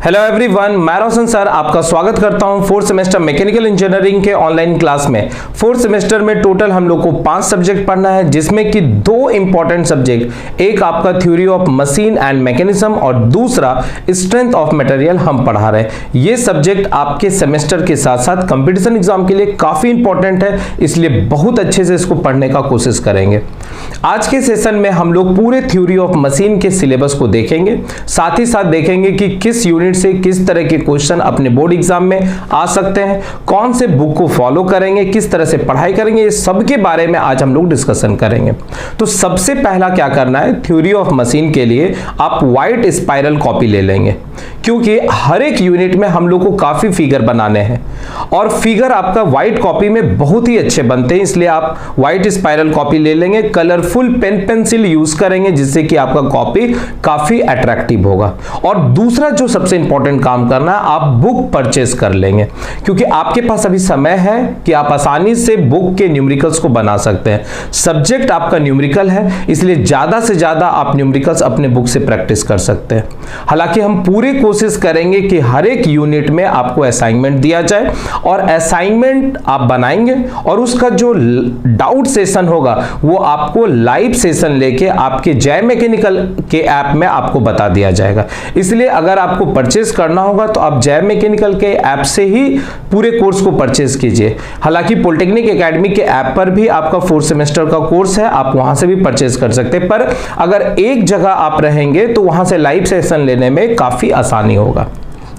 Hello everyone, मैं रोशन sir आपका स्वागत करता हूं फोर्थ सेमेस्टर मैकेनिकल इंजीनियरिंग के ऑनलाइन क्लास में। फोर्थ सेमेस्टर में टोटल हम लोग को 5 सब्जेक्ट पढ़ना है, जिसमें कि 2 इंपॉर्टेंट सब्जेक्ट, एक आपका theory of machine and mechanism और दूसरा स्ट्रेंथ ऑफ मटेरियल हम पढ़ा रहे हैं। ये सब्जेक्ट आपके सेमेस्टर के साथ साथ कंपटीशन एग्जाम के लिए काफी इंपॉर्टेंट है, इसलिए बहुत अच्छे से इसको पढ़ने का कोशिश करेंगे। आज के सेशन में हम लोग पूरे थ्योरी ऑफ मशीन के सिलेबस को देखेंगे, साथ ही साथ देखेंगे कि किस यूनिट से किस तरह के क्वेश्चन अपने बोर्ड एग्जाम में आ सकते हैं, कौन से बुक को फॉलो करेंगे, किस तरह से पढ़ाई करेंगे, ये सब के बारे में आज हम लोग डिस्कशन करेंगे। तो सबसे पहला क्या करना है, थ्योरी ऑफ मशीन के लिए आप व्हाइट स्पाइरल कॉपी ले लेंगे, क्योंकि हर एक यूनिट में हम लोग को काफी फिगर बनाने हैं और फिगर आपका व्हाइट कॉपी में बहुत ही अच्छे बनते हैं, इसलिए आप व्हाइट स्पाइरल कॉपी ले लेंगे। कलरफुल पेन पेंसिल यूज करेंगे, जिससे कि आपका कॉपी काफी अट्रैक्टिव होगा। और दूसरा जो सबसे इंपॉर्टेंट काम करना है, आप बुक परचेज कर लेंगे, क्योंकि आपके पास अभी समय है कि आप आसानी से बुक के न्यूमेरिकल्स को बना सकते हैं। सब्जेक्ट आपका न्यूमेरिकल है, इसलिए ज्यादा से ज्यादा आप न्यूमेरिकल्स अपने बुक से प्रैक्टिस कर सकते हैं। हालांकि हम पूरी कोशिश करेंगे कि हर एक यूनिट में आपको असाइनमेंट दिया जाए और असाइनमेंट आप बनाएंगे और उसका जो डाउट सेशन होगा वो आपको लाइव सेशन लेके आपके जय मैकेनिकल के ऐप में आपको बता दिया जाएगा। इसलिए अगर आपको परचेज करना होगा तो आप जय मैकेनिकल के ऐप से ही पूरे कोर्स को परचेज कीजिए। हालांकि पॉलिटेक्निक एकेडमी के ऐप पर भी आपका 4th सेमेस्टर का कोर्स है, आप वहां से भी परचेज कर सकते हैं, पर अगर एक जगह आप रहेंगे तो वहां से लाइव सेशन लेने में काफी आसानी होगा।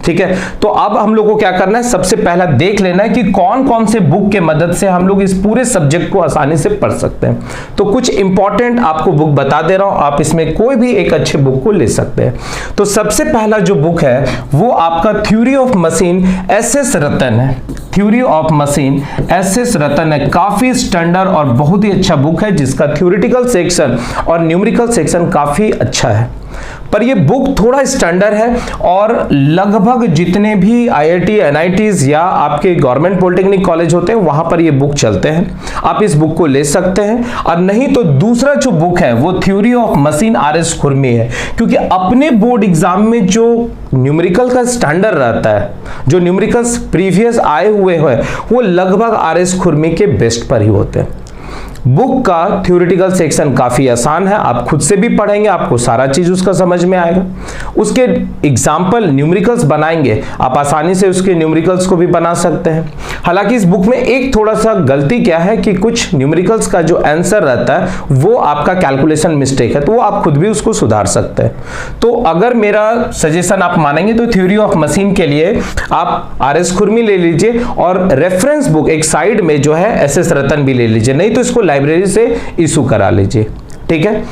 ठीक है, तो अब हम लोग को क्या करना है, सबसे पहला देख लेना है कि कौन कौन से बुक के मदद से हम लोग इस पूरे सब्जेक्ट को आसानी से पढ़ सकते हैं। तो कुछ इंपॉर्टेंट आपको बुक बता दे रहा हूं, आप इसमें कोई भी एक अच्छे बुक को ले सकते हैं। तो सबसे पहला जो बुक है वो आपका theory of machine S S. Rattan है। Theory of machine S S. Rattan है, काफी स्टैंडर्ड और बहुत ही अच्छा बुक है, जिसका थ्योरेटिकल सेक्शन और न्यूमेरिकल सेक्शन काफी अच्छा है। पर ये बुक थोड़ा स्टैंडर्ड है और लगभग जितने भी आईआईटी, एनआईटीज या आपके गवर्नमेंट पॉलिटेक्निक कॉलेज होते हैं वहां पर ये बुक चलते हैं, आप इस बुक को ले सकते हैं। और नहीं तो दूसरा जो बुक है वो थ्योरी ऑफ मशीन आर.एस. खुरमी है, क्योंकि अपने बोर्ड एग्जाम में जो न्यूमेरिकल का स्टैंडर्ड रहता है, जो न्यूमेरिकल्स प्रीवियस आए हुए हैं वो लगभग आर.एस. खुरमी के बेस्ट पर ही होते हैं। बुक का थ्योरेटिकल सेक्शन काफी आसान है, आप खुद से भी पढ़ेंगे, आपको सारा चीज उसका समझ में आएगा। उसके एग्जाम्पल न्यूमेरिकल्स बनाएंगे, आप आसानी से उसके न्यूमेरिकल्स को भी बना सकते हैं। हालांकि इस बुक में एक थोड़ा सा गलती क्या है कि कुछ न्यूमेरिकल्स का जो आंसर रहता है वो आपका कैलकुलेशन मिस्टेक है, तो वो आप खुद भी उसको सुधार सकते हैं। तो अगर मेरा सजेशन आप मानेंगे तो थ्योरी ऑफ मशीन के लिए आप आर.एस. खुरमी ले लीजिए और रेफरेंस बुक एक साइड में जो है एस.एस. रतन भी ले लीजिए, नहीं तो इसको लाइब्रेरी से इशू करा लीजिए। ठीक है,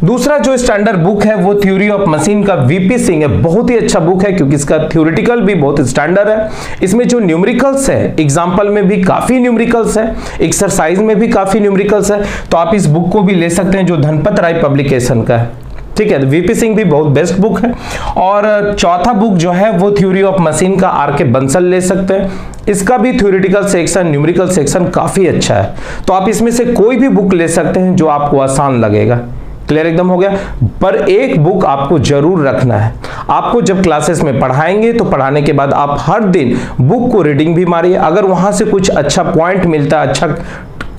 दूसरा जो स्टैंडर्ड बुक है वो थ्योरी ऑफ मशीन का वीपी सिंह है। बहुत ही अच्छा बुक है, क्योंकि इसका थ्योरेटिकल भी बहुत स्टैंडर्ड है। इसमें जो न्यूमेरिकल्स है, एग्जांपल में भी काफी न्यूमेरिकल्स है, एक्सरसाइज में भी काफी न्यूमेरिकल्स है, तो आप इस बुक को भी ले सकते हैं, जो धनपत राय पब्लिकेशन का है। ठीक है, वीपी सिंह भी बहुत बेस्ट बुक है। और चौथा बुक जो है वो थ्योरी ऑफ मशीन का आर.के. बंसल ले सकते हैं, इसका भी थ्योरेटिकल सेक्शन, न्यूमेरिकल सेक्शन काफी अच्छा है। तो आप इसमें से कोई भी बुक ले सकते हैं जो आपको आसान लगेगा। क्लियर एकदम हो गया। पर एक बुक आपको जरूर रखना है, आपको जब क्लासेस में पढ़ाएंगे तो पढ़ाने के बाद आप हर दिन बुक को रीडिंग भी मारिए, अगर वहां से कुछ अच्छा पॉइंट मिलता है, अच्छा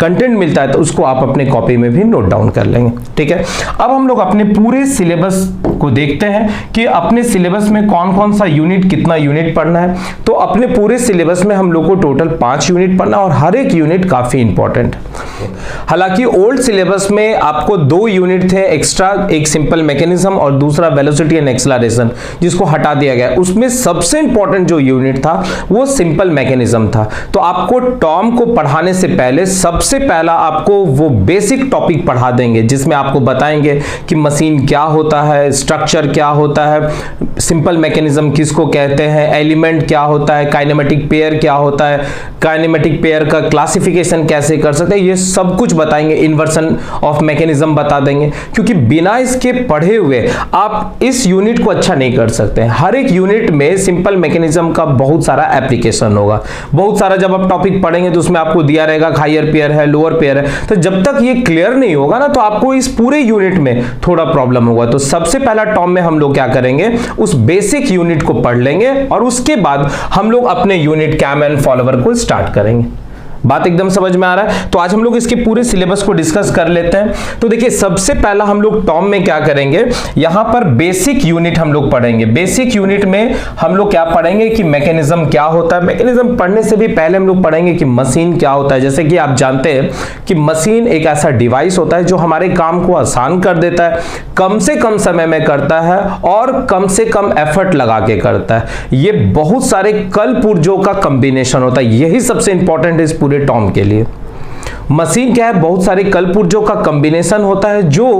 कंटेंट मिलता है, तो उसको आप अपने कॉपी में भी नोट डाउन कर लेंगे। ठीक है, अब हम लोग अपने पूरे सिलेबस को देखते हैं कि अपने सिलेबस में कौन कौन सा यूनिट, कितना यूनिट पढ़ना है। तो अपने पूरे सिलेबस में हम लोग को टोटल 5 यूनिट पढ़ना और हर एक यूनिट काफी इंपॉर्टेंट है। हालांकि ओल्ड सिलेबस में आपको 2 यूनिट थे एक्स्ट्रा, एक सिंपल मैकेनिज्म और दूसरा वेलोसिटी एंड एक्सेलरेशन, जिसको हटा दिया गया। उसमें सबसे इंपॉर्टेंट जो यूनिट था वो सिंपल मैकेनिज्म था। तो आपको टर्म को पढ़ाने से पहले सबसे पहला आपको वो बेसिक टॉपिक पढ़ा देंगे, जिसमें आपको बताएंगे कि मशीन क्या होता है, स्ट्रक्चर क्या होता है, सिंपल मैकेनिज्म किसको कहते हैं, एलिमेंट क्या होता है, काइनेमेटिक पेयर क्या होता है, काइनेमेटिक पेयर का क्लासिफिकेशन कैसे कर सकते हैं, ये सब कुछ बताएंगे, इन्वर्सन ऑफ मैकेनिज्म बता देंगे, क्योंकि बिना इसके पढ़े हुए आप इस यूनिट को अच्छा नहीं कर सकते। हर एक यूनिट में सिंपल मैकेनिज्म का बहुत सारा एप्लीकेशन होगा, बहुत सारा जब आप टॉपिक पढ़ेंगे तो उसमें आपको दिया रहेगा हायर पेयर है, लोअर पेयर है, तो जब तक ये क्लियर नहीं होगा ना तो आपको इस पूरे यूनिट में थोड़ा प्रॉब्लम होगा। तो सबसे पहला टर्म में हम लोग क्या करेंगे, उस बेसिक यूनिट को पढ़ लेंगे और उसके बाद हम लोग अपने यूनिट कैम एंड फॉलोवर को स्टार्ट करेंगे। बात एकदम समझ में आ रहा है? तो आज हम लोग इसके पूरे सिलेबस को डिस्कस कर लेते हैं। तो देखिए सबसे पहला हम लोग टर्म में क्या करेंगे, यहां पर बेसिक यूनिट हम लोग पढ़ेंगे। बेसिक यूनिट में हम लोग क्या पढ़ेंगे कि मैकेनिज्म क्या होता है। मैकेनिज्म पढ़ने से भी पहले हम लोग पढ़ेंगे कि मशीन क्या होता है। जैसे कि आप जानते हैं कि मशीन एक ऐसा डिवाइस होता है जो हमारे काम को आसान कर देता है, कम से कम समय में करता है और कम से कम एफर्ट लगा के करता है। ये बहुत सारे कल पुर्जों का कॉम्बिनेशन होता है, यही सबसे इंपॉर्टेंट है इस पूरे टर्म के लिए। मशीन क्या है, बहुत सारे कल पुर्जों का कॉम्बिनेशन होता है जो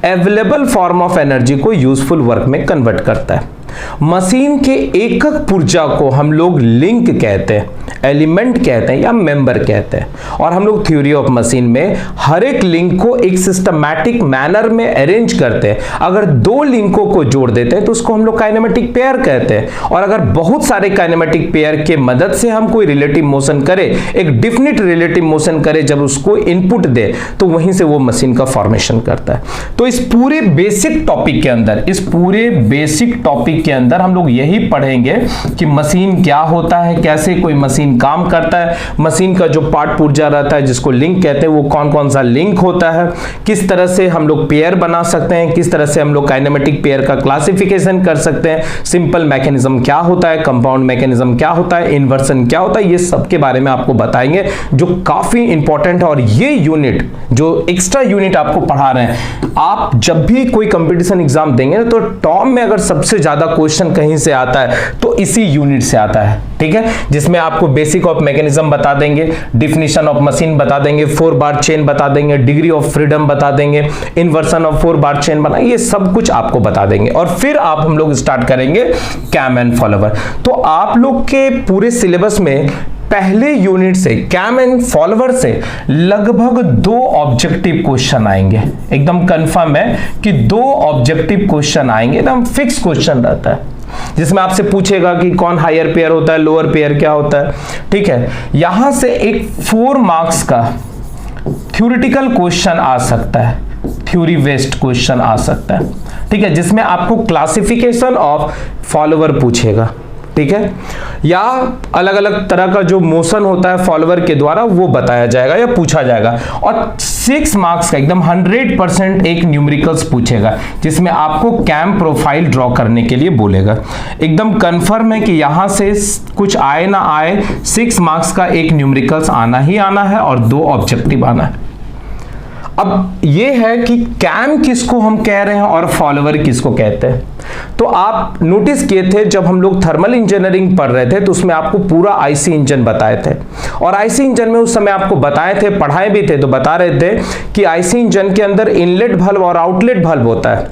अवेलेबल फॉर्म ऑफ एनर्जी को यूजफुल वर्क में कन्वर्ट करता है। मशीन के एकक पुर्जा को हम लोग लिंक कहते हैं, एलिमेंट कहते हैं या मेंबर कहते हैं। और हम लोग थ्योरी ऑफ मशीन में हर एक लिंक को एक सिस्टमैटिक मैनर में अरेंज करते हैं। अगर दो लिंकों को जोड़ देते हैं तो उसको हम लोग काइनेमेटिक पेयर कहते हैं। और अगर बहुत सारे काइनेमेटिक पेयर के मदद से हम कोई रिलेटिव मोशन करें, एक डिफिनिट रिलेटिव मोशन करें, जब उसको इनपुट दे तो वहीं से वो मशीन का फॉर्मेशन करता है। तो इस पूरे बेसिक टॉपिक के अंदर हम लोग यही पढ़ेंगे कि मशीन क्या होता है, कैसे कोई मशीन काम करता है, मशीन का जो पार्ट पुर्जा रहता है जिसको लिंक कहते हैं वो कौन कौन सा लिंक होता है, किस तरह से हम लोग पेयर बना सकते हैं, किस तरह से हम लोग काइनेमेटिक पेयर का क्लासिफिकेशन कर सकते हैं, सिंपल मैकेनिज्म क्या होता है, कंपाउंड मैकेनिज्म क्या होता है, इन्वर्सन क्या होता है, ये सब के बारे में आपको बताएंगे जो काफी इंपॉर्टेंट है। और ये यूनिट जो एक्स्ट्रा यूनिट आपको पढ़ा रहे हैं, आप जब भी कोई कंपटीशन एग्जाम देंगे ना तो टर्म में अगर सबसे ज्यादा क्वेश्चन कहीं से आता है तो इसी यूनिट से आता है, ठीक है, जिसमें आपको बेसिक ऑफ मैकेनिज्म बता देंगे, डिफिनीशन ऑफ मशीन बता देंगे, 4 बार चेन बता देंगे, डिग्री ऑफ फ्रीडम बता देंगे, इन्वर्सन ऑफ 4 बार चेन बना, ये सब कुछ आपको बता देंगे। और फिर हम लोग स्टार्ट करेंगे कैम एंड फॉलोवर। तो आप लोग के पूरे सिलेबस में पहले यूनिट से कैम एंड फॉलोवर से लगभग 2 ऑब्जेक्टिव क्वेश्चन आएंगे। एकदम कंफर्म है कि 2 ऑब्जेक्टिव क्वेश्चन आएंगे, एकदम फिक्स क्वेश्चन रहता है, जिसमें आपसे पूछेगा कि कौन हायर पेयर होता है, लोअर पेयर क्या होता है, ठीक है। यहां से एक 4 मार्क्स का थ्योरेटिकल क्वेश्चन आ सकता है, थ्योरी बेस्ड क्वेश्चन आ सकता है, ठीक है, जिसमें आपको क्लासिफिकेशन ऑफ फॉलोवर पूछेगा, ठीक है, या अलग अलग तरह का जो मोशन होता है फॉलोवर के द्वारा वो बताया जाएगा या पूछा जाएगा। और 6 मार्क्स का एकदम 100% एक न्यूमेरिकल्स पूछेगा, जिसमें आपको कैम प्रोफाइल ड्रॉ करने के लिए बोलेगा। एकदम कंफर्म है कि यहां से कुछ आए ना आए 6 मार्क्स का एक न्यूमेरिकल्स आना ही आना है और 2 ऑब्जेक्टिव आना है। अब ये है कि कैम किसको हम कह रहे हैं और फॉलोवर किसको कहते हैं। तो आप नोटिस किए थे जब हम लोग थर्मल इंजीनियरिंग पढ़ रहे थे तो उसमें आपको पूरा आईसी इंजन बताए थे, और आईसी इंजन में उस समय आपको बताए थे, पढ़ाए भी थे, तो बता रहे थे कि आईसी इंजन के अंदर इनलेट वाल्व और आउटलेट वाल्व होता है,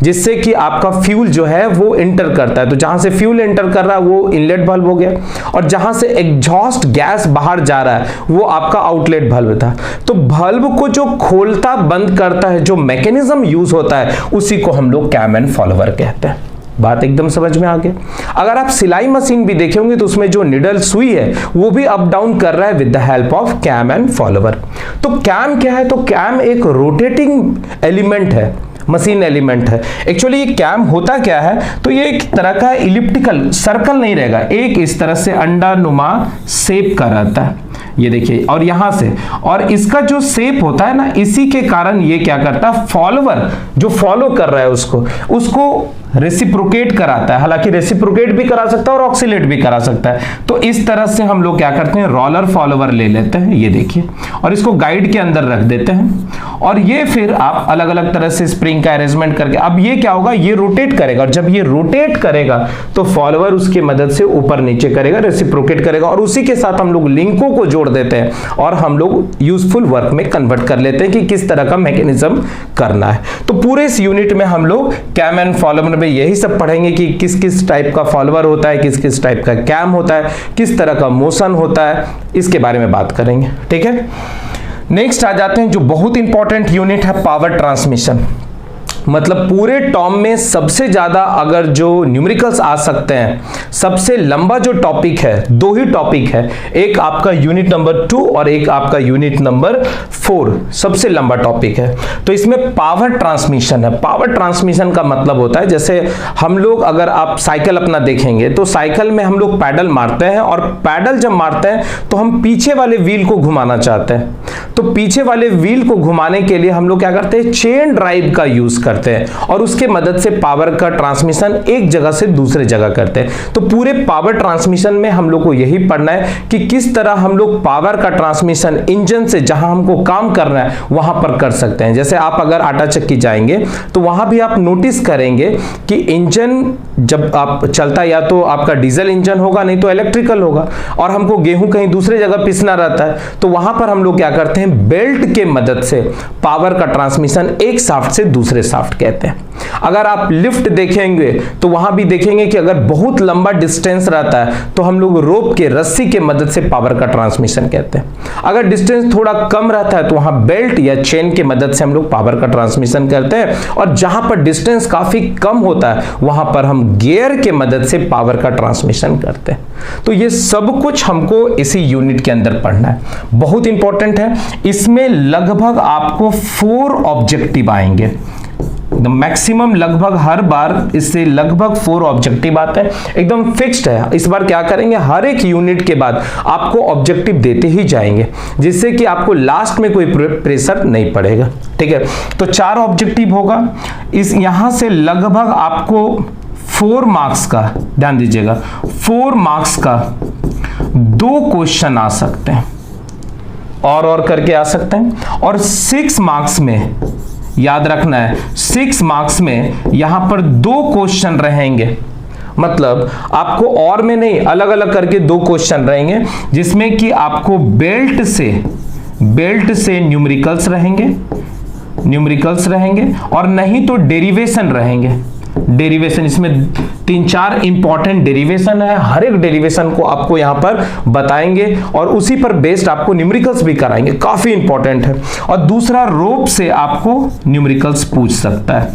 जिससे कि आपका फ्यूल जो है वो एंटर करता है। तो जहां से फ्यूल एंटर कर रहा है वो इनलेट वाल्व हो गया, और जहां से एग्जॉस्ट गैस बाहर जा रहा है वो आपका आउटलेट वाल्व था। तो वाल्व को जो खोलता बंद करता है, जो मैकेनिज्म यूज होता है, उसी को हम लोग कैम एंड फॉलोवर कहते हैं। बात एकदम समझ में आ गई। अगर आप सिलाई मशीन भी देखेंगे तो उसमें जो निडल सुई है वो भी अप डाउन कर रहा है with the help of cam and follower. तो कैम क्या है, तो कैम एक रोटेटिंग एलिमेंट है, मशीन एलिमेंट है। एक्चुअली ये कैम होता क्या है, तो ये एक तरह का इलिप्टिकल सर्कल नहीं रहेगा, एक इस तरह से अंडानुमा शेप का रहता है, ये देखिए, और यहां से, और इसका जो शेप होता है ना, इसी के कारण ये क्या करता है, फॉलोवर जो फॉलो कर रहा है उसको रेसिप्रोकेट कराता है। हालांकि रेसिप्रोकेट भी करा सकता है और ऑक्सीलेट भी करा सकता है। तो इस तरह से हम लोग क्या करते हैं, रोलर फॉलोवर ले लेते हैं, ये देखिए, और इसको गाइड के अंदर रख देते हैं, और ये फिर आप अलग अलग तरह से स्प्रिंग का अरेंजमेंट करके, अब ये क्या होगा, ये रोटेट करेगा, और जब ये रोटेट करेगा तो फॉलोवर उसकी मदद से ऊपर नीचे करेगा, रेसिप्रोकेट करेगा, और उसी के साथ हम लोग लिंकों को जोड़ देते हैं और हम लोग यूजफुल वर्क में कन्वर्ट कर लेते हैं कि किस तरह का मैकेनिज्म करना है। तो पूरे इस यूनिट में हम लोग कैम एंड फॉलोवर में यही सब पढ़ेंगे कि किस किस टाइप का फॉलोवर होता है, किस किस टाइप का कैम होता है, किस तरह का मोशन होता है, इसके बारे में बात करेंगे, ठीक है। नेक्स्ट आ जाते हैं जो बहुत इंपॉर्टेंट यूनिट है, पावर ट्रांसमिशन। मतलब पूरे टर्म में सबसे ज्यादा अगर जो न्यूमेरिकल्स आ सकते हैं, सबसे लंबा जो टॉपिक है, दो ही टॉपिक है, एक आपका यूनिट नंबर 2 और एक आपका यूनिट नंबर 4, सबसे लंबा टॉपिक है। तो इसमें पावर ट्रांसमिशन है। पावर ट्रांसमिशन का मतलब होता है, जैसे हम लोग, अगर आप साइकिल अपना देखेंगे तो साइकिल में हम लोग पैडल मारते हैं, और पैडल जब मारते हैं तो हम पीछे वाले व्हील को घुमाना चाहते हैं। तो पीछे वाले व्हील को घुमाने के लिए हम लोग क्या करते हैं, चेन ड्राइव का यूज करते हैं, और उसके मदद से पावर का ट्रांसमिशन एक जगह से दूसरे जगह करते हैं। तो पूरे पावर ट्रांसमिशन में हम लोग को यही पढ़ना है कि किस तरह हम लोग पावर का ट्रांसमिशन इंजन से जहां हमको काम करना है वहां पर कर सकते हैं। जैसे आप अगर आटा चक्की जाएंगे तो वहां भी आप नोटिस करेंगे कि इंजन जब आप चलता, या तो आपका डीजल इंजन होगा, नहीं तो इलेक्ट्रिकल होगा, और हमको गेहूं कहीं दूसरे जगह पिसना रहता है, तो वहां पर हम लोग क्या करते हैं, बेल्ट के मदद से पावर का ट्रांसमिशन एक शाफ्ट से दूसरे शाफ्ट कहते हैं। अगर आप लिफ्ट देखेंगे तो वहां भी देखेंगे कि अगर बहुत लंबा डिस्टेंस रहता है तो हम लोग रोप के, रस्सी के मदद से पावर का ट्रांसमिशन कहते हैं। अगर डिस्टेंस थोड़ा कम रहता है तो वहां बेल्ट या चेन के मदद से हम लोग पावर का ट्रांसमिशन करते हैं, और जहां पर डिस्टेंस काफी कम होता है वहां पर हम गियर के मदद से पावर का ट्रांसमिशन करते हैं। तो ये सब कुछ हमको इसी यूनिट के अंदर पढ़ना है, बहुत इंपॉर्टेंट है। इसमें लगभग आपको 4 ऑब्जेक्टिव आएंगे, मैक्सिमम लगभग हर बार इससे लगभग 4 ऑब्जेक्टिव आते हैं, एकदम फिक्स्ड है। इस बार क्या करेंगे, हर एक यूनिट के बाद आपको ऑब्जेक्टिव देते ही जाएंगे, जिससे कि आपको लास्ट में कोई प्रेशर नहीं पड़ेगा। ठीक है, तो 4 ऑब्जेक्टिव होगा। इस यहां से लगभग आपको 4 मार्क्स का, ध्यान दीजिएगा, 4 मार्क्स का 2 क्वेश्चन आ सकते हैं, और करके आ सकते हैं। और 6 मार्क्स में, याद रखना है, 6 मार्क्स में यहां पर 2 क्वेश्चन रहेंगे। मतलब आपको और में नहीं, अलग अलग करके 2 क्वेश्चन रहेंगे, जिसमें कि आपको बेल्ट से न्यूमेरिकल्स रहेंगे, और नहीं तो डेरिवेशन रहेंगे। डेरिवेशन, इसमें 3-4 इंपॉर्टेंट डेरिवेशन है, हर एक डेरिवेशन को आपको यहां पर बताएंगे, और उसी पर बेस्ड आपको न्यूमेरिकल्स भी कराएंगे, काफी इंपॉर्टेंट है। और दूसरा, रोप से आपको न्यूमेरिकल्स पूछ सकता है।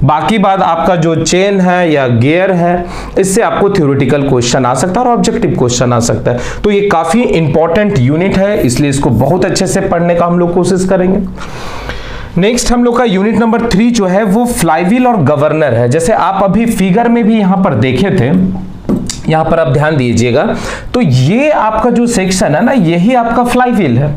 बाकी बात आपका जो चेन है या गियर है, इससे आपको थ्योरेटिकल क्वेश्चन आ सकता है और ऑब्जेक्टिव क्वेश्चन आ सकता है। तो ये काफी इंपॉर्टेंट यूनिट है, इसलिए इसको बहुत अच्छे से पढ़ने का हम लोग कोशिश करेंगे। नेक्स्ट हम लोग का यूनिट नंबर 3 जो है वो फ्लाईव्हील और गवर्नर है। जैसे आप अभी फिगर में भी यहां पर देखे थे, यहां पर आप ध्यान दीजिएगा, तो ये आपका जो सेक्शन है ना, यही आपका फ्लाईव्हील है।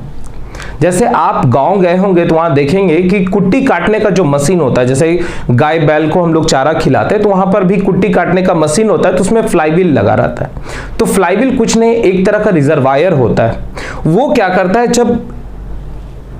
जैसे आप गांव गए होंगे तो वहां देखेंगे कि कुट्टी काटने का जो मशीन होता है, जैसे गाय बैल को हम लोग चारा खिलाते हैं तो वहां पर भी कुट्टी काटने का मशीन होता है, तो उसमें फ्लाईव्हील लगा रहता है। तो फ्लाईव्हील कुछ नहीं, एक तरह का रिजर्वायर होता है। वो क्या करता है, जब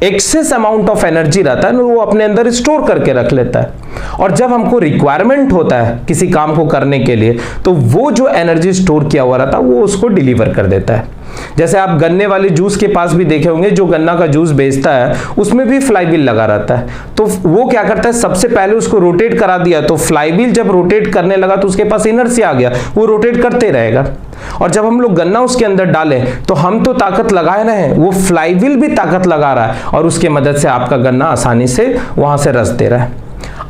एक्सेस अमाउंट ऑफ एनर्जी रहता है ना, वो अपने अंदर स्टोर करके रख लेता है, और जब हमको रिक्वायरमेंट होता है किसी काम को करने के लिए, तो वो जो एनर्जी स्टोर किया हुआ रहता है वो उसको डिलीवर कर देता है। जैसे आप गन्ने वाले जूस के पास भी देखे होंगे, जो गन्ना का जूस बेचता है उसमें भी फ्लाईव्हील लगा रहता है। तो वो क्या करता है, सबसे पहले उसको रोटेट करा दिया, तो फ्लाईव्हील जब रोटेट करने लगा तो उसके पास इनर्शिया आ गया, वो रोटेट करते रहेगा। और जब हम लोग गन्ना उसके अंदर डाले तो हम तो ताकत लगाए रहे हैं, वो फ्लाईव्हील भी ताकत लगा रहा है, और उसके मदद से आपका गन्ना आसानी से वहां से रस दे रहा है।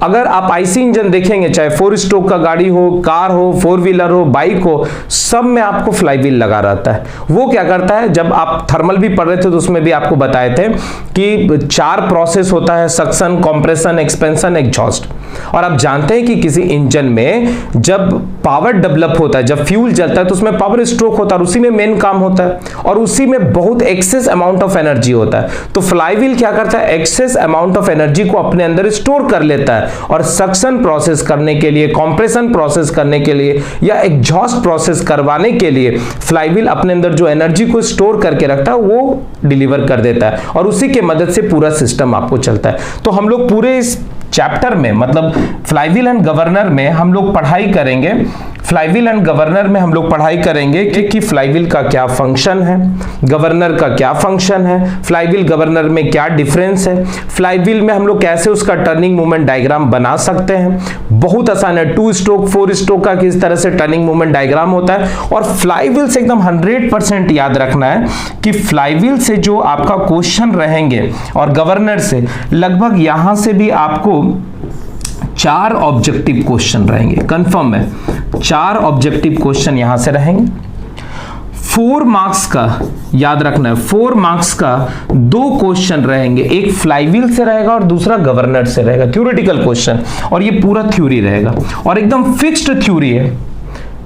अगर आप आईसी इंजन देखेंगे, चाहे 4 स्ट्रोक का गाड़ी हो, कार हो, 4 व्हीलर हो, बाइक हो, सब में आपको फ्लाईव्हील लगा रहता है। वो क्या करता है, जब आप थर्मल भी पढ़ रहे थे तो उसमें भी आपको बताए थे कि 4 प्रोसेस होता है, सक्शन, कंप्रेशन, एक्सपेंशन, एग्जॉस्ट। और आप जानते हैं कि किसी इंजन में जब पावर डेवलप होता है, जब फ्यूल जलता है तो उसमें पावर स्ट्रोक होता है, और उसी में मेन काम होता है, और उसी में बहुत एक्सेस अमाउंट ऑफ एनर्जी होता है। तो फ्लाईव्हील क्या करता है, एक्सेस अमाउंट ऑफ एनर्जी को अपने अंदर स्टोर कर लेता है, और सक्शन प्रोसेस करने के लिए, कंप्रेशन प्रोसेस करने के लिए, या एग्जॉस्ट प्रोसेस करवाने के लिए फ्लाईव्हील अपने अंदर जो एनर्जी को स्टोर करके रखता है वो डिलीवर कर देता है, और उसी के मदद से पूरा सिस्टम आपको चलता है। तो हम लोग पूरे इस चैप्टर में, मतलब फ्लाईव्हील एंड गवर्नर में, हम लोग पढ़ाई करेंगे फ्लाईव्हील एंड गवर्नर में हम लोग पढ़ाई करेंगे कि फ्लाईव्हील का क्या फंक्शन है, गवर्नर का क्या फंक्शन है, फ्लाईव्हील गवर्नर में क्या डिफरेंस है, फ्लाईव्हील में हम लोग कैसे उसका टर्निंग मूवमेंट डायग्राम बना सकते हैं। बहुत आसान है, 2 स्ट्रोक 4 स्ट्रोक का किस तरह से टर्निंग मूवमेंट डायग्राम होता है। और फ्लाईव्हील से एकदम 100% याद रखना है कि फ्लाईव्हील से जो आपका क्वेश्चन रहेंगे और गवर्नर से लगभग यहां से भी आपको 4 ऑब्जेक्टिव क्वेश्चन रहेंगे, कंफर्म है 4 ऑब्जेक्टिव क्वेश्चन यहां से रहेंगे। 4 मार्क्स का याद रखना है, 4 मार्क्स का 2 क्वेश्चन रहेंगे, एक फ्लाईव्हील से रहेगा और दूसरा गवर्नर से रहेगा, थ्योरेटिकल क्वेश्चन, और ये पूरा थ्योरी रहेगा और एकदम फिक्स्ड थ्योरी है।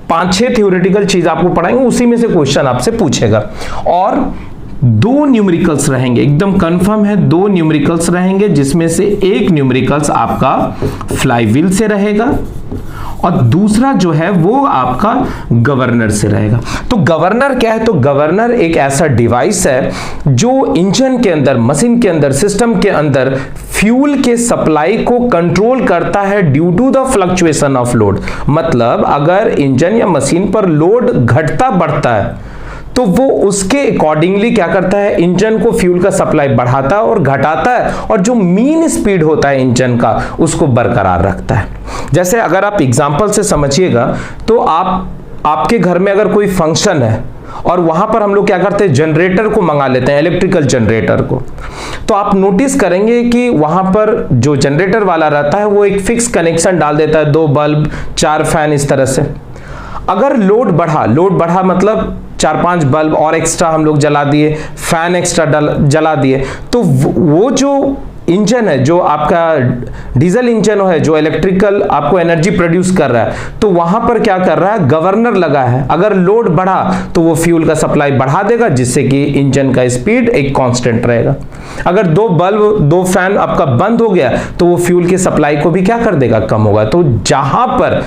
5-6 थ्योरेटिकल चीज आपको पढ़ाएंगे, उसी में से क्वेश्चन आपसे पूछेगा। और 2 न्यूमेरिकल्स रहेंगे, एकदम कंफर्म है 2 न्यूमेरिकल्स रहेंगे, जिसमें से एक न्यूमेरिकल्स आपका फ्लाईव्हील से रहेगा और दूसरा जो है वो आपका गवर्नर से रहेगा। तो गवर्नर क्या है? तो गवर्नर एक ऐसा डिवाइस है जो इंजन के अंदर, मशीन के अंदर, सिस्टम के अंदर फ्यूल के सप्लाई को कंट्रोल करता है due to the fluctuation of load. मतलब अगर इंजन या मशीन पर लोड घटता बढ़ता है तो वो उसके अकॉर्डिंगली क्या करता है, इंजन को फ्यूल का सप्लाई बढ़ाता है और घटाता है, और जो मीन स्पीड होता है इंजन का उसको बरकरार रखता है। जैसे अगर आप एग्जांपल से समझिएगा तो आपके घर में अगर कोई फंक्शन है और वहां पर हम लोग क्या करते हैं, जनरेटर को मंगा लेते हैं, इलेक्ट्रिकल जनरेटर को, तो आप नोटिस करेंगे कि वहां पर जो जनरेटर वाला रहता है वो एक फिक्स कनेक्शन डाल देता है, 2 बल्ब 4 फैन इस तरह से। अगर लोड बढ़ा मतलब 4-5 बल्ब और एक्स्ट्रा हम लोग जला दिए, फैन एक्स्ट्रा जला दिए, तो वो जो इंजन है, जो आपका डीजल इंजन है, जो इलेक्ट्रिकल आपको एनर्जी प्रोड्यूस कर रहा है, तो वहां पर क्या कर रहा है, गवर्नर लगा है। अगर लोड बढ़ा तो वो फ्यूल का सप्लाई बढ़ा देगा, जिससे कि इंजन का स्पीड एक कांस्टेंट रहेगा। अगर 2 बल्ब 2 फैन आपका बंद हो गया तो वो फ्यूल की सप्लाई को भी क्या कर देगा, कम होगा। तो जहां पर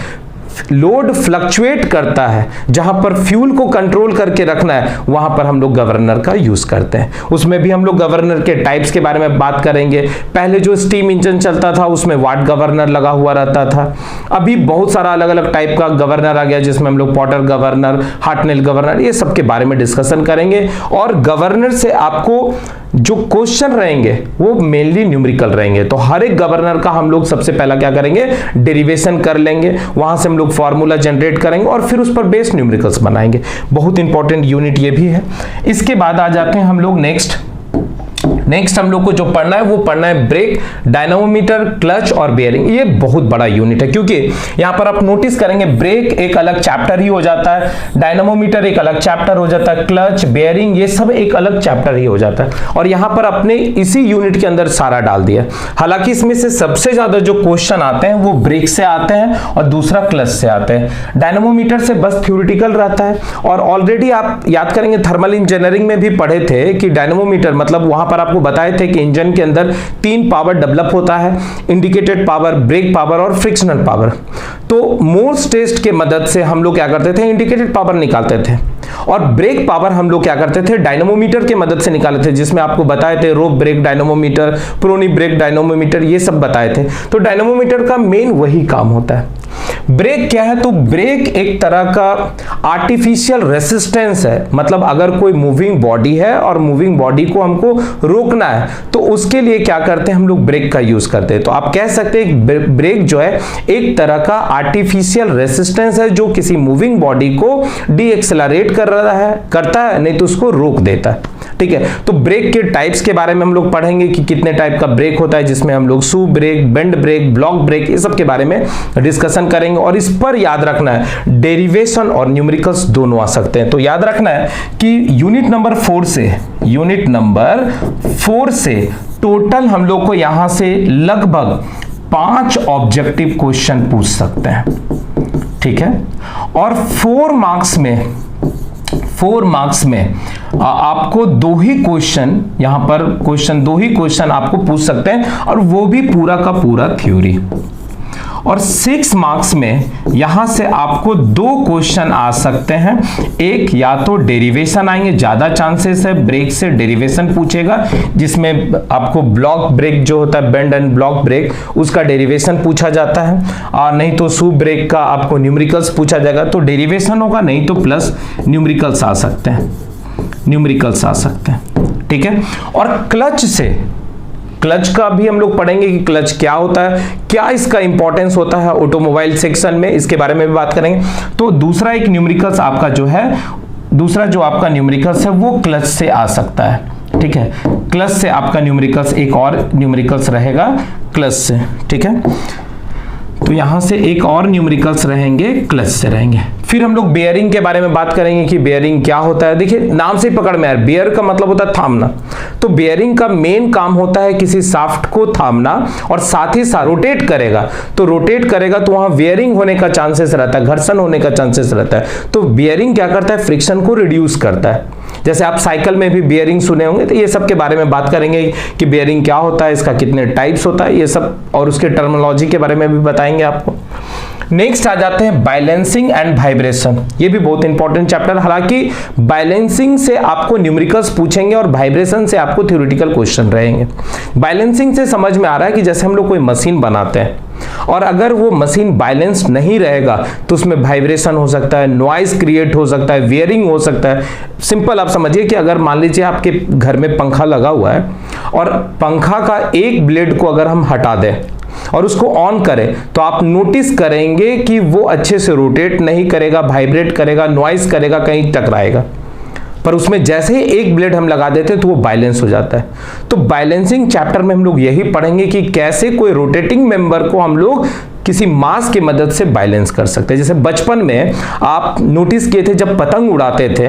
लोड फ्लक्चुएट करता है, जहां पर फ्यूल को कंट्रोल करके रखना है, वहां पर हम लोग गवर्नर का यूज करते हैं। उसमें भी हम लोग गवर्नर के टाइप्स के बारे में बात करेंगे। पहले जो स्टीम इंजन चलता था उसमें वाट गवर्नर लगा हुआ रहता था। अभी बहुत सारा अलग अलग टाइप का गवर्नर आ गया, जिसमें हम लोग पॉटर गवर्नर, हार्टनेल गवर्नर, ये सब के बारे में डिस्कशन करेंगे। और गवर्नर से आपको जो क्वेश्चन रहेंगे वो मेनली न्यूमेरिकल रहेंगे। तो हर एक गवर्नर का हम लोग सबसे पहला क्या करेंगे, डेरिवेशन कर लेंगे, वहां से हम लोग फॉर्मूला जनरेट करेंगे और फिर उस पर बेस्ड न्यूमेरिकल्स बनाएंगे। बहुत इंपॉर्टेंट यूनिट ये भी है। इसके बाद आ जाते हैं हम लोग नेक्स्ट हम लोग को जो पढ़ना है वो पढ़ना है ब्रेक, डायनामोमीटर, क्लच और बेयरिंग। ये बहुत बड़ा यूनिट है, क्योंकि यहां पर आप नोटिस करेंगे ब्रेक एक अलग चैप्टर ही हो जाता है, डायनामोमीटर एक अलग चैप्टर हो जाता है, क्लच, बेयरिंग ये सब एक अलग चैप्टर ही हो जाता है। और यहां पर अपने इसी यूनिट के अंदर सारा डाल दिया। हालांकि इसमें से सबसे ज्यादा जो क्वेश्चन आते हैं वो ब्रेक से आते हैं और दूसरा क्लच से आते हैं। डायनामोमीटर से बस थ्योरेटिकल रहता है। और ऑलरेडी आप याद करेंगे थर्मल इंजीनियरिंग में भी पढ़े थे कि डायनामोमीटर मतलब वहां पर आपको बताए थे कि इंजन के अंदर 3 पावर डेवलप होता है, इंडिकेटेड पावर, ब्रेक पावर और फ्रिक्शनल पावर। तो मोर्स टेस्ट के मदद से हम लोग क्या करते थे, इंडिकेटेड पावर निकालते थे, और ब्रेक पावर हम लोग क्या करते थे, डायनामोमीटर के मदद से निकालते थे, जिसमें आपको बताए थे रोप ब्रेक डायनामोमीटर, प्रोनी ब्रेक डायनामोमीटर, ये सब बताए थे। तो डायनामोमीटर का मेन वही काम होता है। ब्रेक क्या है, तो ब्रेक एक तरह का आर्टिफिशियल रेसिस्टेंस है। मतलब अगर कोई मूविंग बॉडी है और मूविंग बॉडी को हमको रोकना है तो उसके लिए क्या करते हैं, हम लोग ब्रेक का यूज करते हैं। तो आप कह सकते हैं ब्रेक जो है एक तरह का आर्टिफिशियल रेसिस्टेंस है, जो किसी मूविंग बॉडी को डीएक्सेलरेट करता है, नहीं तो उसको रोक देता है। ठीक है, तो ब्रेक के टाइप्स के बारे में हम लोग पढ़ेंगे कि कितने टाइप का ब्रेक होता है, जिसमें हम लोग shoe brake, band brake, block brake, ये सब के बारे में डिस्कशन करेंगे। और इस पर याद रखना है डेरिवेशन और न्यूमेरिकल्स दोनों आ सकते हैं। तो याद रखना है कि यूनिट नंबर 4 से टोटल हम लोग को यहां से लगभग 5 ऑब्जेक्टिव क्वेश्चन पूछ सकते हैं। ठीक है, और 4 मार्क्स में आपको 2 ही क्वेश्चन, यहां पर 2 ही क्वेश्चन आपको पूछ सकते हैं, और वो भी पूरा का पूरा थ्योरी। और 6 मार्क्स में यहां से आपको 2 क्वेश्चन आ सकते हैं। एक या तो डेरिवेशन आएंगे, ज्यादा चांसेस है ब्रेक से डेरिवेशन पूछेगा, जिसमें आपको ब्लॉक ब्रेक जो होता है, बेंड एंड ब्लॉक ब्रेक, उसका डेरिवेशन पूछा जाता है। और नहीं तो सू ब्रेक का आपको न्यूमेरिकल्स पूछा जाएगा। तो डेरिवेशन होगा, नहीं तो प्लस न्यूमेरिकल्स आ सकते हैं, न्यूमेरिकल्स आ सकते हैं। ठीक है। और क्लच से, क्लच का भी हम लोग पढ़ेंगे कि क्लच क्या होता है, क्या इसका इंपॉर्टेंस होता है ऑटोमोबाइल सेक्शन में, इसके बारे में भी बात करेंगे। तो दूसरा एक न्यूमेरिकल्स आपका जो है, दूसरा जो आपका न्यूमेरिकल्स है वो क्लच से आ सकता है। ठीक है, क्लच से आपका न्यूमेरिकल्स, एक और न्यूमेरिकल्स रहेगा क्लच से। ठीक है, तो यहां से एक और न्यूमेरिकल्स रहेंगे, क्लच से रहेंगे। फिर हम लोग बेयरिंग के बारे में बात करेंगे कि बेयरिंग क्या होता है। देखिए नाम से ही पकड़ में आ रहा है, बेयर का मतलब होता है थामना। तो बेयरिंग का मेन काम होता है किसी शाफ्ट को थामना और साथ ही साथ रोटेट करेगा। तो रोटेट करेगा तो वहां बेयरिंग होने का चांसेस रहता है, घर्षण होने का चांसेस रहता है। तो बेयरिंग क्या करता है, फ्रिक्शन को रिड्यूस करता है। जैसे आप साइकिल में भी बेयरिंग सुने होंगे, तो ये सब के बारे में बात करेंगे कि बेयरिंग क्या होता है, इसका कितने टाइप्स होता है, ये सब और उसके टर्मिनोलॉजी के बारे में भी बताएंगे आपको। नेक्स्ट आ जाते हैं बैलेंसिंग एंड वाइब्रेशन। ये भी बहुत इंपॉर्टेंट चैप्टर। हालांकि बैलेंसिंग से आपको न्यूमेरिकल्स पूछेंगे और वाइब्रेशन से आपको थ्योरेटिकल क्वेश्चन रहेंगे। बैलेंसिंग से समझ में आ रहा है कि जैसे हम लोग कोई मशीन बनाते हैं और अगर वो मशीन बैलेंस नहीं रहेगा तो उसमें वाइब्रेशन हो सकता है, नॉइज क्रिएट हो सकता है, वेयरिंग हो सकता है। सिंपल आप समझिए कि अगर मान लीजिए आपके घर में पंखा लगा हुआ है और पंखा का एक ब्लेड को अगर हम हटा दें और उसको ऑन करें तो आप नोटिस करेंगे कि वो अच्छे से रोटेट नहीं करेगा, वाइब्रेट करेगा, नॉइज करेगा, कहीं टकराएगा। पर उसमें जैसे ही एक ब्लेड हम लगा देते हैं तो वो बैलेंस हो जाता है। तो बैलेंसिंग चैप्टर में हम लोग यही पढ़ेंगे कि कैसे कोई रोटेटिंग मेंबर को हम लोग किसी मास की मदद से बैलेंस कर सकते हैं। जैसे बचपन में आप नोटिस किए थे जब पतंग उड़ाते थे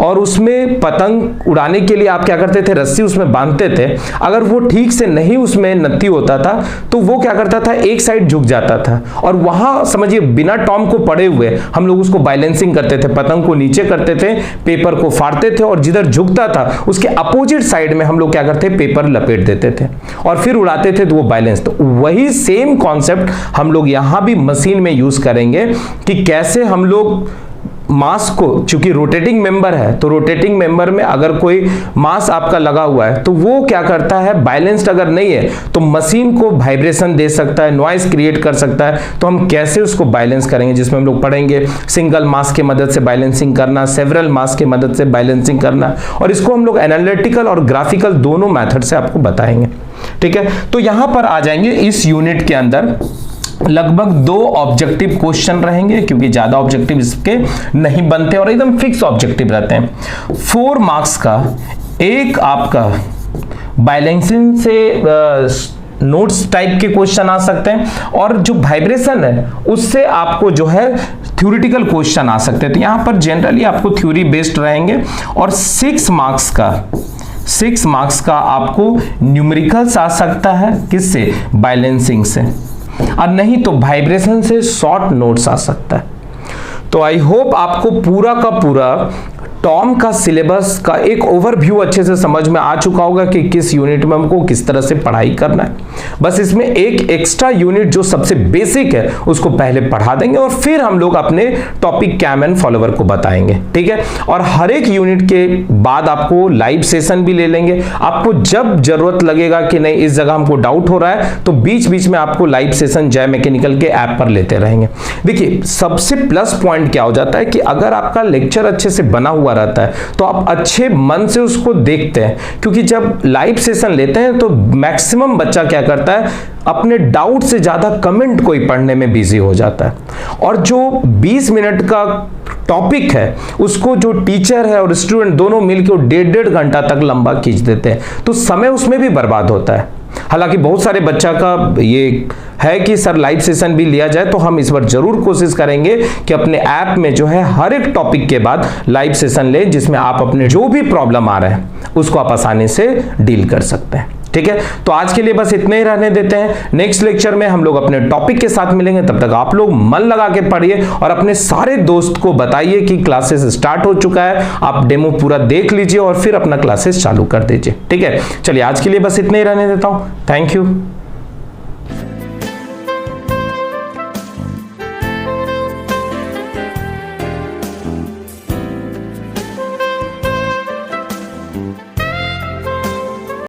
और उसमें पतंग उड़ाने के लिए आप क्या करते थे, रस्सी उसमें बांधते थे। अगर वो ठीक से नहीं उसमें नत्ती होता था तो वो क्या करता था, एक साइड झुक जाता था और वहां समझिए बिना टॉम को पड़े हुए हम लोग उसको बैलेंसिंग करते थे। पतंग को नीचे करते थे, पेपर को फाड़ते थे और जिधर झुकता था उसके अपोजिट साइड में हम लोग क्या करते, पेपर लपेट देते थे और फिर उड़ाते थे तो वो बैलेंस। तो वही सेम कॉन्सेप्ट हम लोग यहां भी मशीन में यूज करेंगे कि कैसे हम लोग मास को, चूंकि रोटेटिंग मेंबर है तो रोटेटिंग मेंबर में अगर कोई मास आपका लगा हुआ है तो वो क्या करता है, बैलेंस्ड अगर नहीं है तो मशीन को वाइब्रेशन दे सकता है, नॉइज क्रिएट कर सकता है। तो हम कैसे उसको बैलेंस करेंगे, जिसमें हम लोग पढ़ेंगे सिंगल मास के मदद से बैलेंसिंग करना, सेवरल मास के मदद से बैलेंसिंग करना, और इसको हम लोग एनालिटिकल और ग्राफिकल दोनों मेथड से आपको बताएंगे। ठीक है, तो यहां पर आ जाएंगे इस यूनिट के अंदर लगभग 2 ऑब्जेक्टिव क्वेश्चन रहेंगे, क्योंकि ज्यादा ऑब्जेक्टिव इसके नहीं बनते और एकदम फिक्स ऑब्जेक्टिव रहते हैं। 4 मार्क्स का एक आपका बैलेंसिंग से नोट्स टाइप के क्वेश्चन आ सकते हैं और जो वाइब्रेशन है उससे आपको जो है थ्योरेटिकल क्वेश्चन आ सकते हैं। तो यहां पर जनरली आपको थ्योरी बेस्ड रहेंगे और 6 मार्क्स का आपको न्यूमेरिकल्स आ सकता है, किससे, बैलेंसिंग से, और नहीं तो वाइब्रेशन से शॉर्ट नोट्स आ सकता है। तो आई होप आपको पूरा का पूरा टॉम का सिलेबस का एक ओवरव्यू अच्छे से समझ में आ चुका होगा कि किस यूनिट में हमको किस तरह से पढ़ाई करना है। बस इसमें एक एक्स्ट्रा यूनिट जो सबसे बेसिक है उसको पहले पढ़ा देंगे और फिर हम लोग अपने टॉपिक कैम एंड फॉलोवर को बताएंगे। ठीक है, और हर एक यूनिट के बाद आपको लाइव सेशन भी ले लेंगे। आपको जब जरूरत लगेगा कि नहीं इस जगह हमको डाउट हो रहा है तो बीच बीच में आपको लाइव सेशन जय मैकेनिकल के ऐप पर लेते रहेंगे। देखिए सबसे प्लस पॉइंट क्या हो जाता है कि अगर आपका लेक्चर अच्छे से बना हुआ रहता है तो आप अच्छे मन से उसको देखते हैं, क्योंकि जब लाइव सेशन लेते हैं तो मैक्सिमम बच्चा क्या करता है, अपने डाउट से ज्यादा कमेंट कोई पढ़ने में बिजी हो जाता है और जो 20 मिनट का टॉपिक है उसको जो टीचर है और स्टूडेंट दोनों मिलकर 1.5 घंटा तक लंबा खींच देते हैं, तो समय उसमें भी बर्बाद होता है। हालांकि बहुत सारे बच्चा का ये है कि सर लाइव सेशन भी लिया जाए, तो हम इस बार जरूर कोशिश करेंगे कि अपने ऐप में जो है हर एक टॉपिक के बाद लाइव सेशन लें, जिसमें आप अपने जो भी प्रॉब्लम आ रहे हैं उसको आप आसानी से डील कर सकते हैं। ठीक है, तो आज के लिए बस इतने ही रहने देते हैं। नेक्स्ट लेक्चर में हम लोग अपने टॉपिक के साथ मिलेंगे। तब तक आप लोग मन लगा के पढ़िए और अपने सारे दोस्त को बताइए कि क्लासेस स्टार्ट हो चुका है। आप डेमो पूरा देख लीजिए और फिर अपना क्लासेस चालू कर दीजिए। ठीक है, चलिए आज के लिए बस इतने ही रहने देता हूं। Thank you. धन्यवाद।